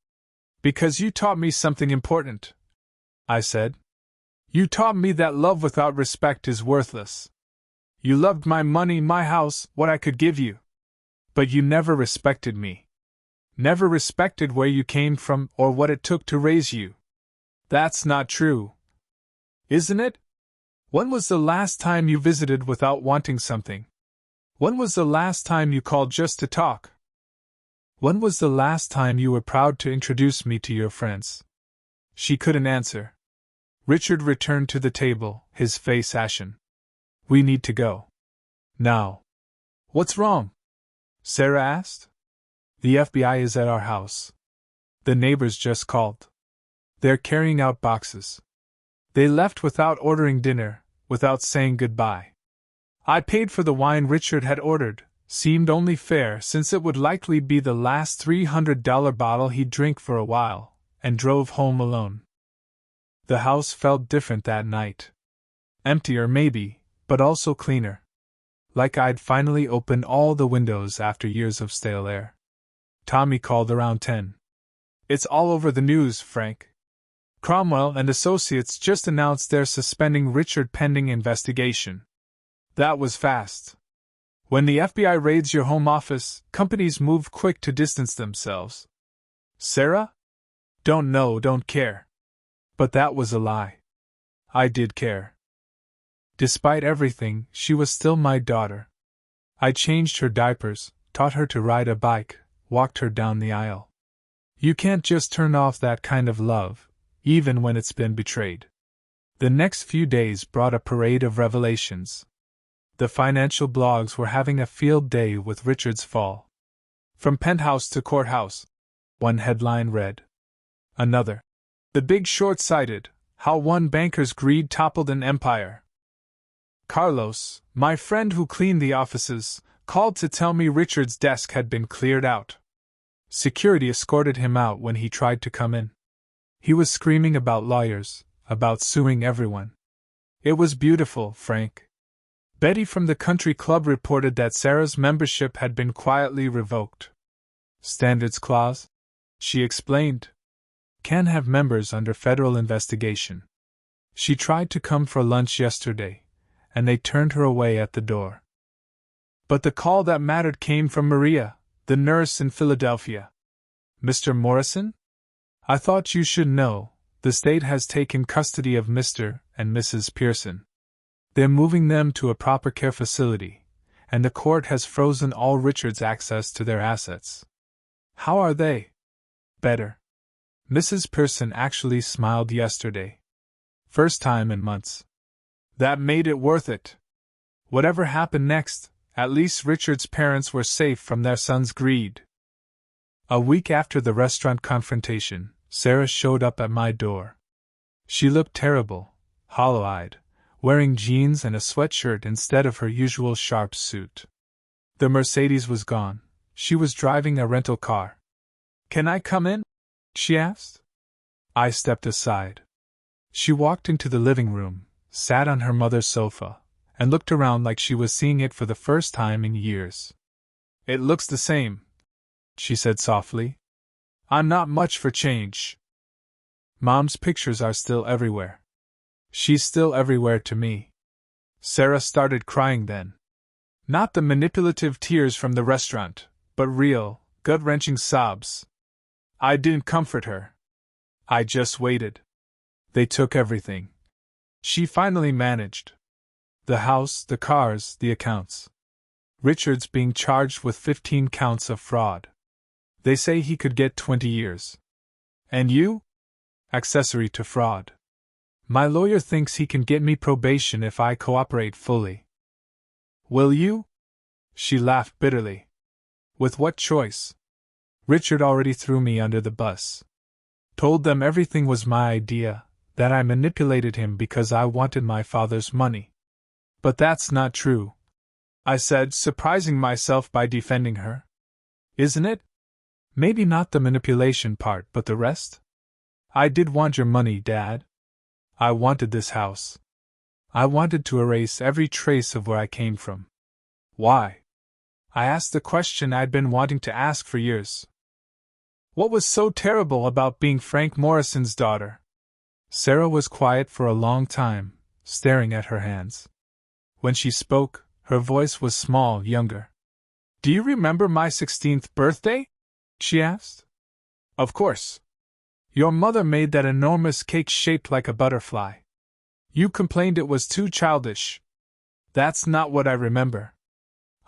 Because you taught me something important, I said. You taught me that love without respect is worthless. You loved my money, my house, what I could give you. But you never respected me. Never respected where you came from or what it took to raise you. That's not true. Isn't it? When was the last time you visited without wanting something? When was the last time you called just to talk? When was the last time you were proud to introduce me to your friends? She couldn't answer. Richard returned to the table, his face ashen. We need to go. Now. What's wrong? Sarah asked. The FBI is at our house. The neighbors just called. They're carrying out boxes. They left without ordering dinner, without saying goodbye. I paid for the wine Richard had ordered, seemed only fair since it would likely be the last $300 bottle he'd drink for a while, and drove home alone. The house felt different that night. Emptier maybe, but also cleaner. Like I'd finally opened all the windows after years of stale air. Tommy called around 10. "It's all over the news, Frank. Cromwell and Associates just announced they're suspending Richard pending investigation." That was fast. When the FBI raids your home office, companies move quick to distance themselves. Sarah? Don't know, don't care. But that was a lie. I did care. Despite everything, she was still my daughter. I changed her diapers, taught her to ride a bike, walked her down the aisle. You can't just turn off that kind of love, even when it's been betrayed. The next few days brought a parade of revelations. The financial blogs were having a field day with Richard's fall. From penthouse to courthouse, one headline read. Another. The Big Short-Sighted, how one banker's greed toppled an empire. Carlos, my friend who cleaned the offices, called to tell me Richard's desk had been cleared out. Security escorted him out when he tried to come in. He was screaming about lawyers, about suing everyone. It was beautiful, Frank. Betty from the country club reported that Sarah's membership had been quietly revoked. Standards clause? She explained. Can't have members under federal investigation. She tried to come for lunch yesterday, and they turned her away at the door. But the call that mattered came from Maria, the nurse in Philadelphia. Mr. Morrison? I thought you should know, the state has taken custody of Mr. and Mrs. Pearson. They're moving them to a proper care facility, and the court has frozen all Richard's access to their assets. How are they? Better. Mrs. Pearson actually smiled yesterday. First time in months. That made it worth it. Whatever happened next, at least Richard's parents were safe from their son's greed. A week after the restaurant confrontation, Sarah showed up at my door. She looked terrible, hollow-eyed, wearing jeans and a sweatshirt instead of her usual sharp suit. The Mercedes was gone. She was driving a rental car. "Can I come in?" she asked. I stepped aside. She walked into the living room, sat on her mother's sofa, and looked around like she was seeing it for the first time in years. "It looks the same," she said softly. "I'm not much for change. Mom's pictures are still everywhere. She's still everywhere to me." Sarah started crying then. Not the manipulative tears from the restaurant, but real, gut-wrenching sobs. I didn't comfort her. I just waited. They took everything. She finally managed. The house, the cars, the accounts. Richard's being charged with 15 counts of fraud. They say he could get 20 years. And you? Accessory to fraud. My lawyer thinks he can get me probation if I cooperate fully. Will you? She laughed bitterly. With what choice? Richard already threw me under the bus. Told them everything was my idea, that I manipulated him because I wanted my father's money. But that's not true, I said, surprising myself by defending her. Isn't it? Maybe not the manipulation part, but the rest? I did want your money, Dad. I wanted this house. I wanted to erase every trace of where I came from. Why? I asked the question I'd been wanting to ask for years. What was so terrible about being Frank Morrison's daughter? Sarah was quiet for a long time, staring at her hands. When she spoke, her voice was small, younger. Do you remember my 16th birthday? She asked. Of course. Your mother made that enormous cake shaped like a butterfly. You complained it was too childish. That's not what I remember.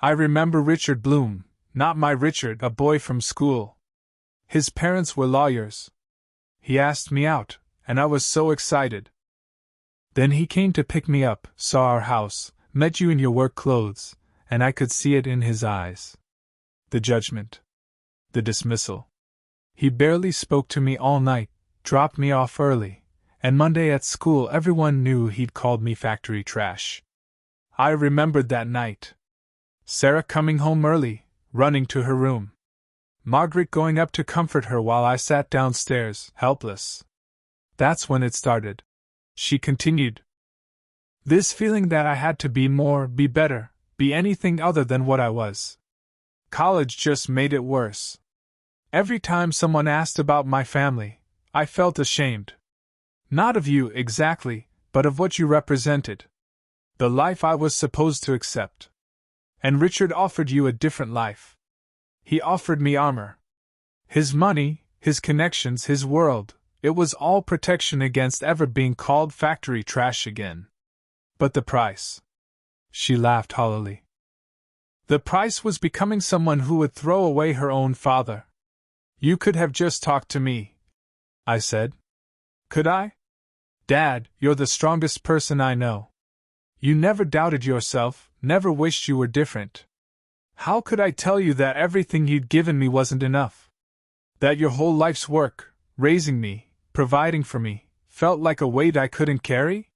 I remember Richard Bloom, not my Richard, a boy from school. His parents were lawyers. He asked me out, and I was so excited. Then he came to pick me up, saw our house, met you in your work clothes, and I could see it in his eyes. The judgment. The dismissal. He barely spoke to me all night, dropped me off early, and Monday at school everyone knew he'd called me factory trash. I remembered that night. Sarah coming home early, running to her room. Margaret going up to comfort her while I sat downstairs, helpless. That's when it started. She continued. This feeling that I had to be more, be better, be anything other than what I was. College just made it worse. Every time someone asked about my family, I felt ashamed. Not of you exactly, but of what you represented. The life I was supposed to accept. And Richard offered you a different life. He offered me armor. His money, his connections, his world, it was all protection against ever being called factory trash again. But the price. She laughed hollowly. The price was becoming someone who would throw away her own father. You could have just talked to me, I said. Could I? Dad, you're the strongest person I know. You never doubted yourself, never wished you were different. How could I tell you that everything you'd given me wasn't enough? That your whole life's work, raising me, providing for me, felt like a weight I couldn't carry?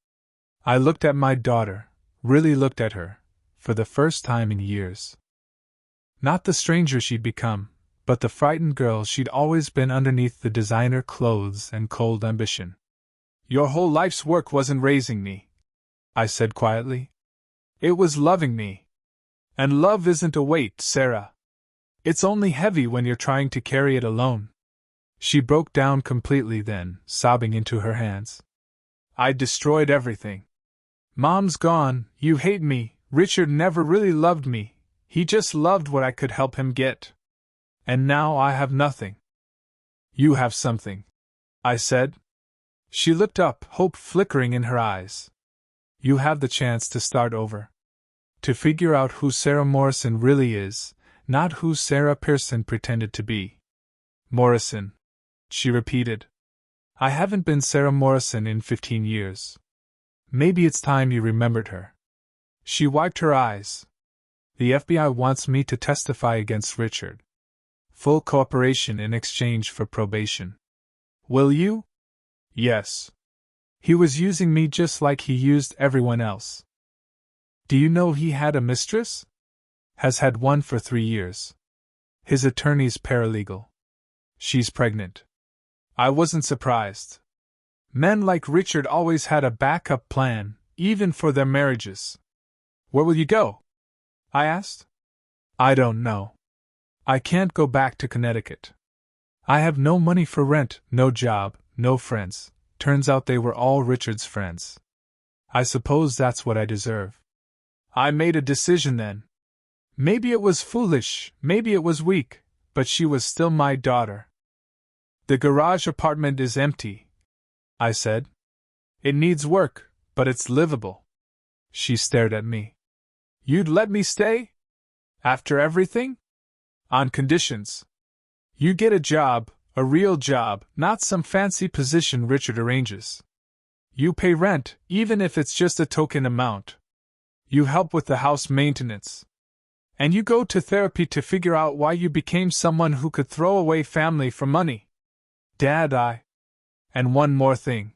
I looked at my daughter, really looked at her, for the first time in years. Not the stranger she'd become, but the frightened girl she'd always been underneath the designer clothes and cold ambition. Your whole life's work wasn't raising me, I said quietly. It was loving me. And love isn't a weight, Sarah. It's only heavy when you're trying to carry it alone. She broke down completely then, sobbing into her hands. I destroyed everything. Mom's gone, you hate me, Richard never really loved me, he just loved what I could help him get. And now I have nothing. You have something, I said. She looked up, hope flickering in her eyes. You have the chance to start over. To figure out who Sarah Morrison really is, not who Sarah Pearson pretended to be. Morrison, she repeated. I haven't been Sarah Morrison in 15 years. Maybe it's time you remembered her. She wiped her eyes. The FBI wants me to testify against Richard. Full cooperation in exchange for probation. Will you? Yes. He was using me just like he used everyone else. Do you know he had a mistress? Has had one for 3 years. His attorney's paralegal. She's pregnant. I wasn't surprised. Men like Richard always had a backup plan, even for their marriages. Where will you go? I asked. I don't know. I can't go back to Connecticut. I have no money for rent, no job, no friends. Turns out they were all Richard's friends. I suppose that's what I deserve. I made a decision then. Maybe it was foolish, maybe it was weak, but she was still my daughter. The garage apartment is empty, I said. It needs work, but it's livable. She stared at me. You'd let me stay? After everything? On conditions. You get a job, a real job, not some fancy position Richard arranges. You pay rent, even if it's just a token amount. You help with the house maintenance. And you go to therapy to figure out why you became someone who could throw away family for money. Dad, And one more thing.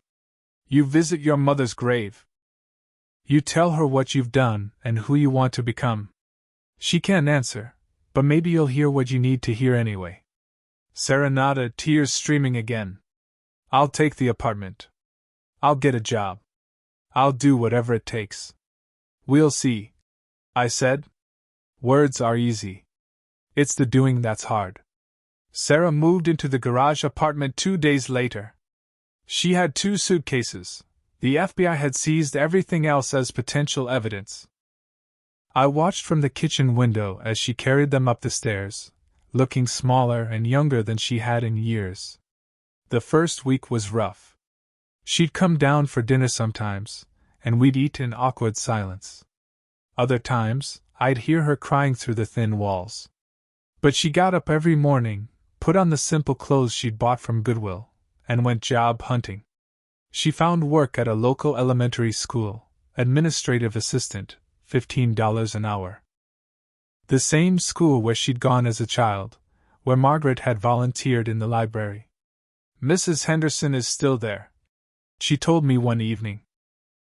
You visit your mother's grave. You tell her what you've done and who you want to become. She can't answer, but maybe you'll hear what you need to hear anyway. Sarah nodded, tears streaming again. I'll take the apartment. I'll get a job. I'll do whatever it takes. We'll see, I said. Words are easy. It's the doing that's hard. Sarah moved into the garage apartment 2 days later. She had 2 suitcases. The FBI had seized everything else as potential evidence. I watched from the kitchen window as she carried them up the stairs, looking smaller and younger than she had in years. The first week was rough. She'd come down for dinner sometimes, and we'd eat in awkward silence. Other times, I'd hear her crying through the thin walls. But she got up every morning, put on the simple clothes she'd bought from Goodwill, and went job hunting. She found work at a local elementary school, administrative assistant, $15 an hour. The same school where she'd gone as a child, where Margaret had volunteered in the library. Mrs. Henderson is still there, she told me one evening.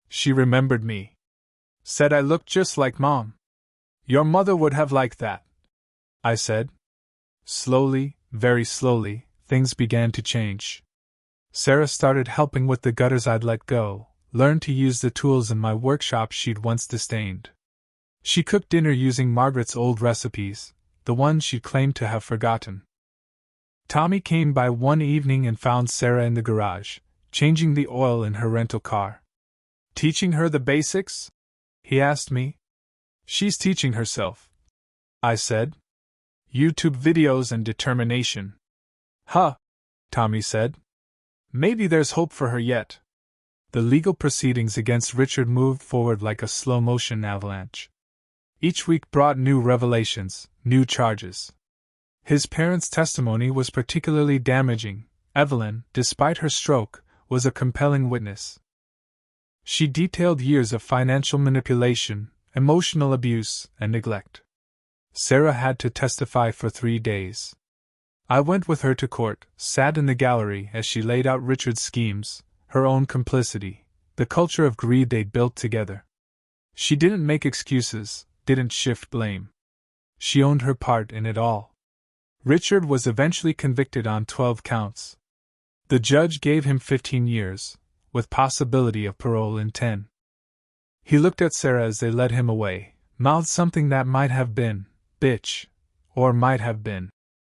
She remembered me. Said I looked just like Mom. Your mother would have liked that, I said. Slowly, very slowly, things began to change. Sarah started helping with the gutters I'd let go, learned to use the tools in my workshop she'd once disdained. She cooked dinner using Margaret's old recipes, the ones she'd claimed to have forgotten. Tommy came by one evening and found Sarah in the garage, changing the oil in her rental car. "Teaching her the basics?" he asked me. "She's teaching herself," I said. "YouTube videos and determination." "Huh," Tommy said. "Maybe there's hope for her yet." The legal proceedings against Richard moved forward like a slow-motion avalanche. Each week brought new revelations, new charges. His parents' testimony was particularly damaging. Evelyn, despite her stroke, was a compelling witness. She detailed years of financial manipulation, emotional abuse, and neglect. Sarah had to testify for 3 days. I went with her to court, sat in the gallery as she laid out Richard's schemes, her own complicity, the culture of greed they'd built together. She didn't make excuses, didn't shift blame. She owned her part in it all. Richard was eventually convicted on 12 counts. The judge gave him 15 years, with possibility of parole in 10. He looked at Sarah as they led him away, mouthed something that might have been, "Bitch," or might have been,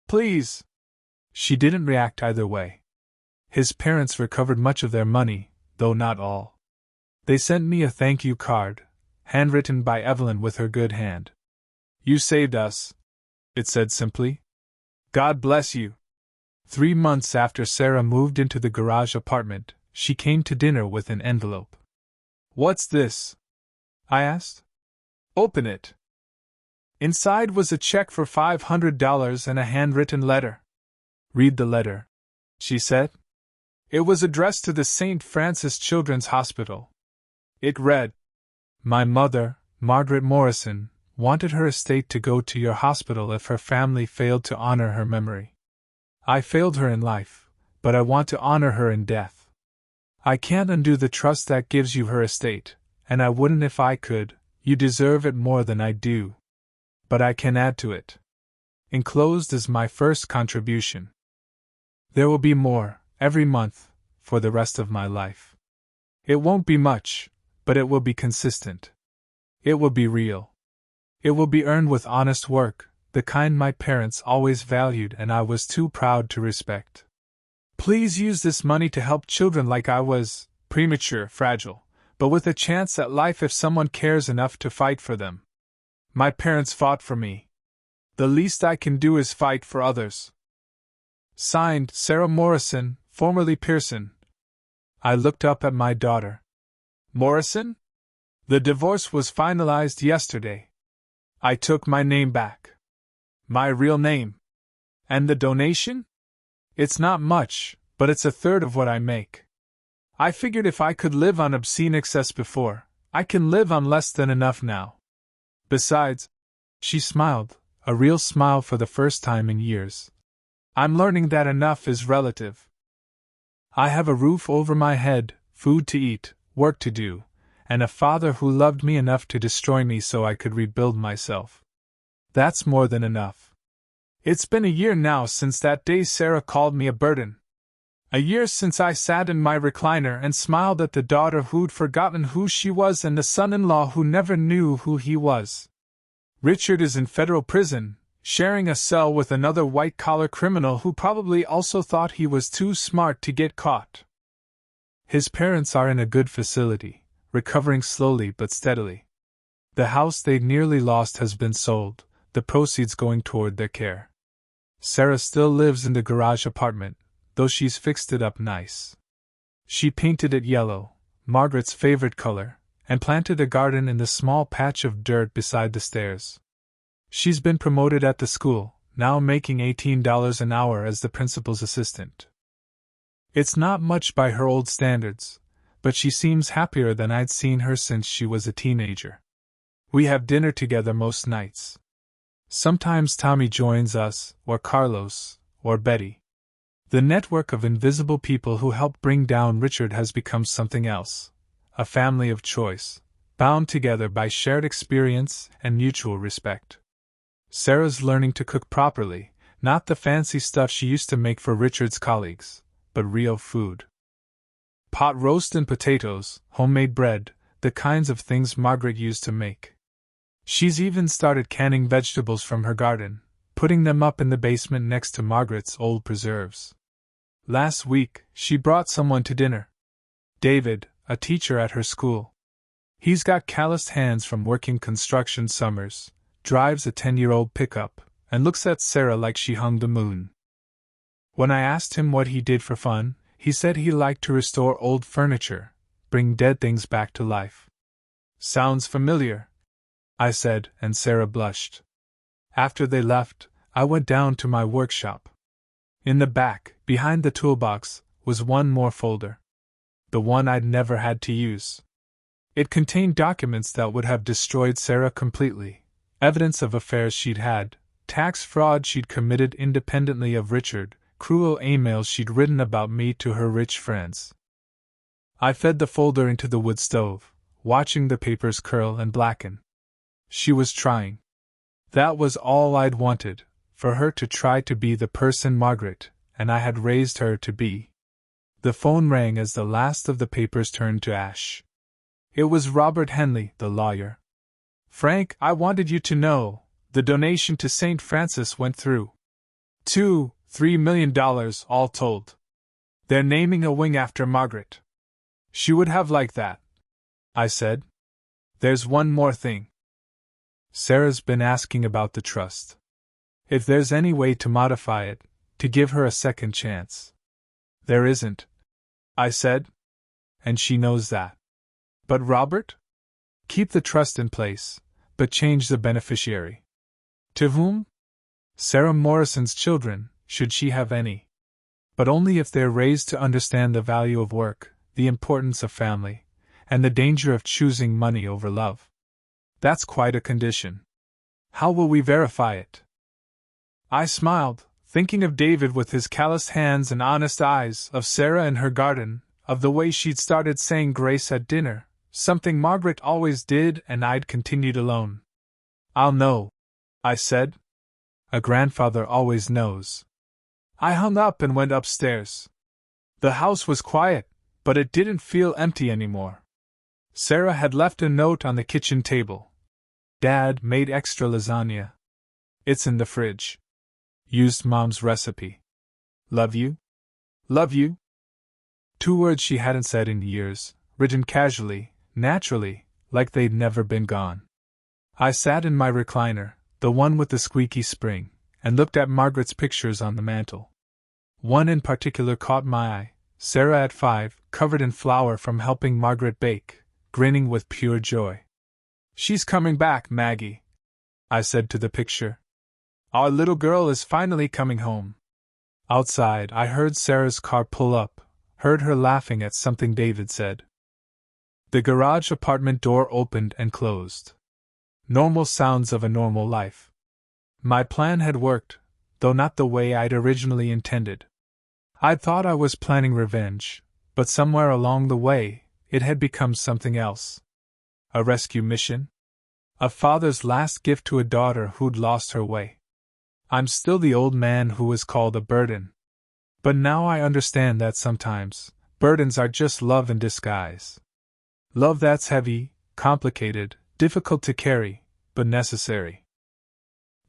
"Please." She didn't react either way. His parents recovered much of their money, though not all. They sent me a thank you card, handwritten by Evelyn with her good hand. "You saved us," it said simply. "God bless you." 3 months after Sarah moved into the garage apartment, she came to dinner with an envelope. "What's this?" I asked. "Open it." Inside was a check for $500 and a handwritten letter. "Read the letter," she said. It was addressed to the St. Francis Children's Hospital. It read, "My mother, Margaret Morrison, wanted her estate to go to your hospital if her family failed to honor her memory. I failed her in life, but I want to honor her in death. I can't undo the trust that gives you her estate, and I wouldn't if I could. You deserve it more than I do. But I can add to it. Enclosed is my first contribution. There will be more, every month, for the rest of my life. It won't be much, but it will be consistent. It will be real. It will be earned with honest work, the kind my parents always valued and I was too proud to respect. Please use this money to help children like I was, premature, fragile, but with a chance at life if someone cares enough to fight for them. My parents fought for me. The least I can do is fight for others." Signed, Sarah Morrison, formerly Pearson. I looked up at my daughter. "Morrison? The divorce was finalized yesterday. I took my name back. My real name. And the donation? It's not much, but it's a third of what I make. I figured if I could live on obscene excess before, I can live on less than enough now. Besides," she smiled, a real smile for the first time in years, "I'm learning that enough is relative. I have a roof over my head, food to eat, work to do, and a father who loved me enough to destroy me so I could rebuild myself. That's more than enough. It's been a year now since that day Sarah called me a burden. A year since I sat in my recliner and smiled at the daughter who'd forgotten who she was and the son-in-law who never knew who he was. Richard is in federal prison, sharing a cell with another white-collar criminal who probably also thought he was too smart to get caught. His parents are in a good facility, recovering slowly but steadily. The house they nearly lost has been sold, the proceeds going toward their care. Sarah still lives in the garage apartment, though she's fixed it up nice. She painted it yellow, Margaret's favorite color, and planted a garden in the small patch of dirt beside the stairs. She's been promoted at the school, now making $18 an hour as the principal's assistant. It's not much by her old standards, but she seems happier than I'd seen her since she was a teenager. We have dinner together most nights. Sometimes Tommy joins us, or Carlos, or Betty. The network of invisible people who help bring down Richard has become something else, a family of choice, bound together by shared experience and mutual respect. Sarah's learning to cook properly, not the fancy stuff she used to make for Richard's colleagues, but real food. Pot roast and potatoes, homemade bread, the kinds of things Margaret used to make. She's even started canning vegetables from her garden, putting them up in the basement next to Margaret's old preserves. Last week, she brought someone to dinner. David, a teacher at her school. He's got calloused hands from working construction summers, drives a 10-year-old pickup, and looks at Sarah like she hung the moon. When I asked him what he did for fun, he said he liked to restore old furniture, bring dead things back to life. Sounds familiar, I said, and Sarah blushed. After they left, I went down to my workshop. In the back, behind the toolbox, was one more folder. The one I'd never had to use. It contained documents that would have destroyed Sarah completely, evidence of affairs she'd had, tax fraud she'd committed independently of Richard, cruel emails she'd written about me to her rich friends. I fed the folder into the wood stove, watching the papers curl and blacken. She was trying. That was all I'd wanted, for her to try to be the person Margaret and I had raised her to be. The phone rang as the last of the papers turned to ash. It was Robert Henley, the lawyer. Frank, I wanted you to know, the donation to St. Francis went through. $2-3 million all told. They're naming a wing after Margaret. She would have liked that, I said. There's one more thing. Sarah's been asking about the trust. If there's any way to modify it, to give her a second chance. There isn't, I said. And she knows that. But Robert? Keep the trust in place, but change the beneficiary. To whom? Sarah Morrison's children, should she have any. But only if they're raised to understand the value of work, the importance of family, and the danger of choosing money over love. That's quite a condition. How will we verify it? I smiled, thinking of David with his calloused hands and honest eyes, of Sarah in her garden, of the way she'd started saying grace at dinner, something Margaret always did and I'd continued alone. I'll know, I said. A grandfather always knows. I hung up and went upstairs. The house was quiet, but it didn't feel empty anymore. Sarah had left a note on the kitchen table. Dad made extra lasagna. It's in the fridge. Used Mom's recipe. Love you? Love you? 2 words she hadn't said in years, written casually, naturally, like they'd never been gone. I sat in my recliner, the one with the squeaky spring, and looked at Margaret's pictures on the mantel. One in particular caught my eye, Sarah at 5, covered in flour from helping Margaret bake, grinning with pure joy. She's coming back, Maggie, I said to the picture. Our little girl is finally coming home. Outside, I heard Sarah's car pull up, heard her laughing at something David said. The garage apartment door opened and closed. Normal sounds of a normal life. My plan had worked, though not the way I'd originally intended. I'd thought I was planning revenge, but somewhere along the way, it had become something else. A rescue mission? A father's last gift to a daughter who'd lost her way. I'm still the old man who was called a burden. But now I understand that sometimes, burdens are just love in disguise. Love that's heavy, complicated, difficult to carry, but necessary.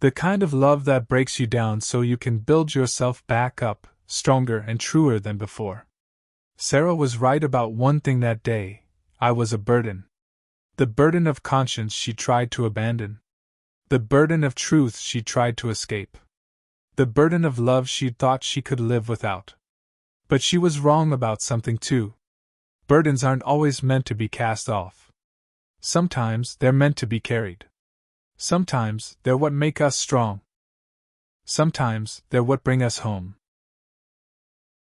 The kind of love that breaks you down so you can build yourself back up, stronger and truer than before. Sarah was right about one thing that day. I was a burden. The burden of conscience she tried to abandon. The burden of truth she tried to escape. The burden of love she'd thought she could live without. But she was wrong about something too. Burdens aren't always meant to be cast off. Sometimes they're meant to be carried. Sometimes they're what make us strong. Sometimes they're what bring us home.